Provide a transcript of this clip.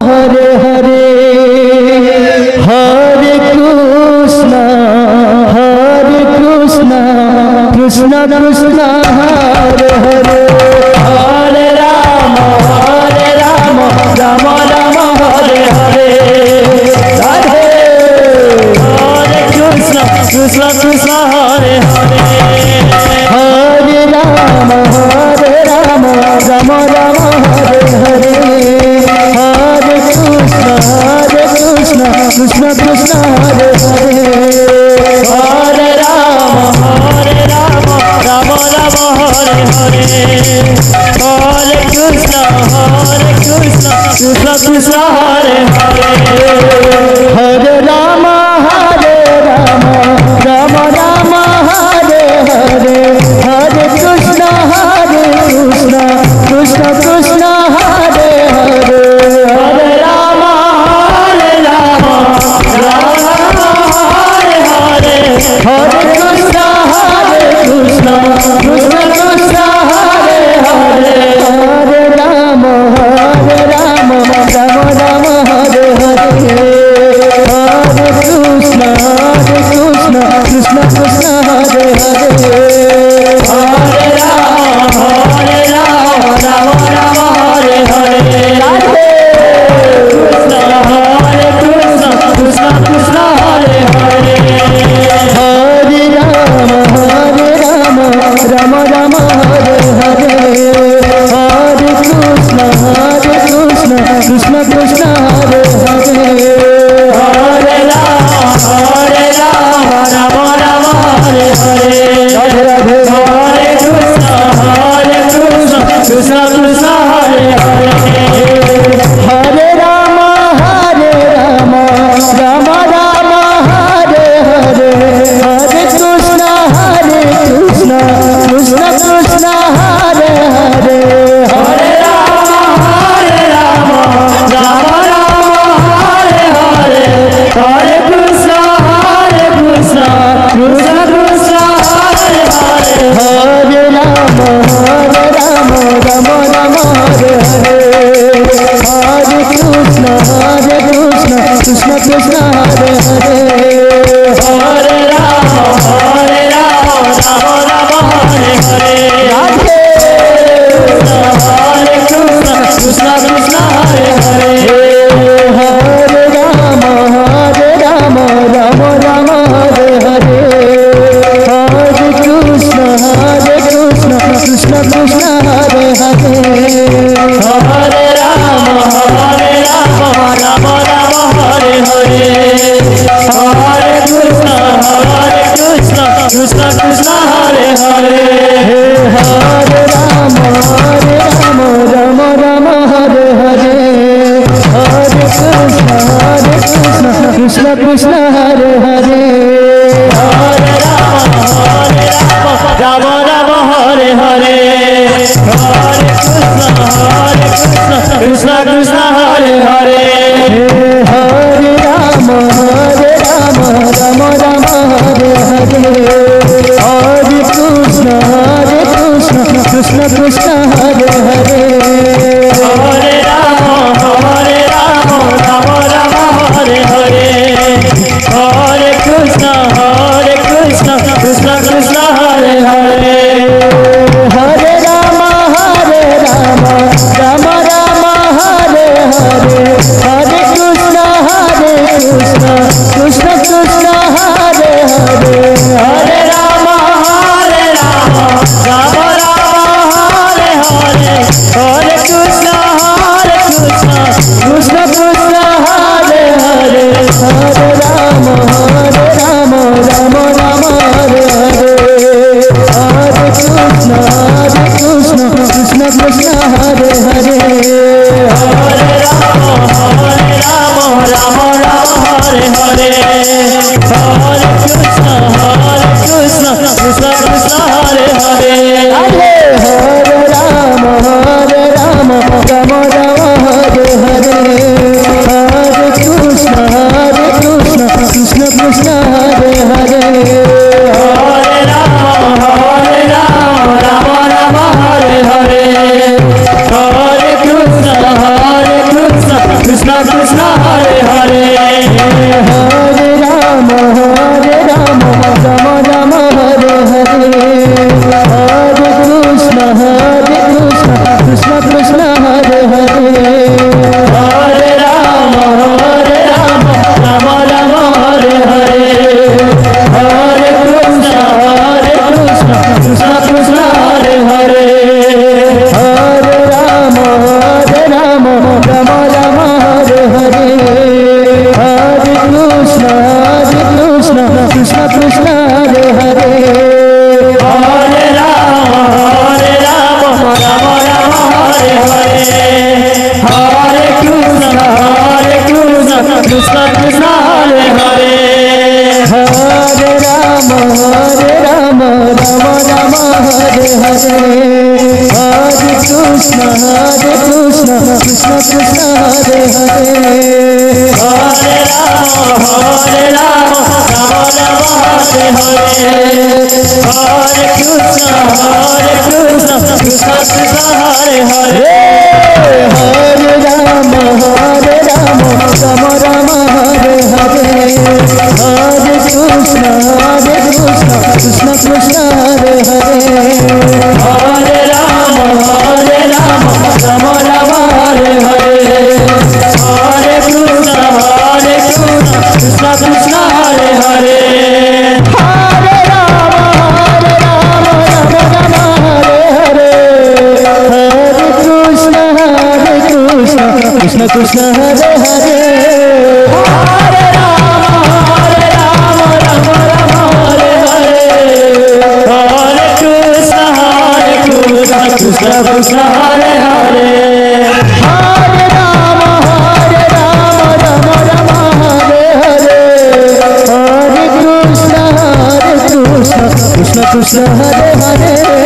Hare Hare Hare Krishna Krishna Krishna Hare Hare Hare Ram Ram Ram Hare Hare Radhe Hare Krishna Krishna Krishna Hare Hare Hare Ram Ram Ram Hare Hare Hare Krishna Krishna Krishna Hare Hare Hare Ram Ram Ram Hare Hare Hare Krishna Krishna Krishna Hare Hare Hare Ram Ram Ram Hare Hare Hare Krishna Krishna Krishna Hare Hare Hare Ram Ram Hare Hare Hare Krishna Krishna Krishna Krishna Hare Hare Hare Ram Ram Ram Hare Hare Hare Krishna Krishna Krishna Hare Hare Hare Ram Ram Hare Hare Radhe Krishna Krishna Krishna Hare Hare Hare Ram Ram Hare Hare Hare Krishna Krishna Krishna Hare Hare Hare Ram Ram Hare Hare Radhe Radhe Hare Krishna Krishna Krishna Hare Hare Hare Ram Ram Ram Hare Hare Hare Krishna Krishna Krishna Hare Hare Hare Ram Ram Ram Hare Hare Hare Krishna Krishna Krishna Krishna Hare Hare Hare Ram Ram Hare Hare Hare Krishna Krishna Krishna Hare Hare Hare Ram Ram Hare Hare Radhe Hare Krishna Krishna Hare Hare Hare Ram Ram Hare Hare Hare Krishna Krishna Krishna Hare Hare Hare Ram Ram Hare Hare Hare Krishna Krishna Krishna Hare Hare Hare Ram Ram Hare Hare Hare Krishna Krishna Krishna Hare Hare Hare Ram Ram Hare Hare Hare Krishna Krishna Hare Hare Hare Ram Ram Hare Hare Hare Krishna Krishna Krishna Hare Hare Hare Ram Ram Hare Hare Hare Krishna Krishna Krishna Hare Hare Hare Ram Ram Hare Hare Hare Krishna Krishna Krishna Hare Hare Hare Ram Ram Hare Hare Krishna Krishna Hare Hare Hare Ram Ram Ram Hare Hare Hare Krishna Krishna Krishna Hare Hare Hare Ram Ram Ram Hare Hare Hare Krishna Krishna Krishna Hare Hare Hare Ram Ram Ram Hare Hare Hare Krishna Krishna Krishna Hare Hare Hare Ram Ram Ram Hare Hare Hare Krishna Krishna Krishna Hare Hare Hare Ram Ram Ram Hare Hare Hare Krishna Krishna Krishna Hare Hare Hare Ram Ram Hare Hare Hare Krishna Krishna Krishna Hare Hare Hare Ram Ram Hare Hare Hare Krishna Krishna Krishna Hare Hare Hare Ram Ram Hare Hare Hare Krishna Krishna Krishna Hare Hare Hare Ram Hare Hare Hare Krishna Krishna Krishna Hare Hare Hare Ram Hare Hare Hare Krishna Krishna Krishna Hare Hare Hare Ram Hare Hare Hare Krishna Krishna Krishna Hare Hare Hare Ram Hare Hare Hare Krishna Krishna Hare Hare Ram Hare Krishna Krishna Hare Hare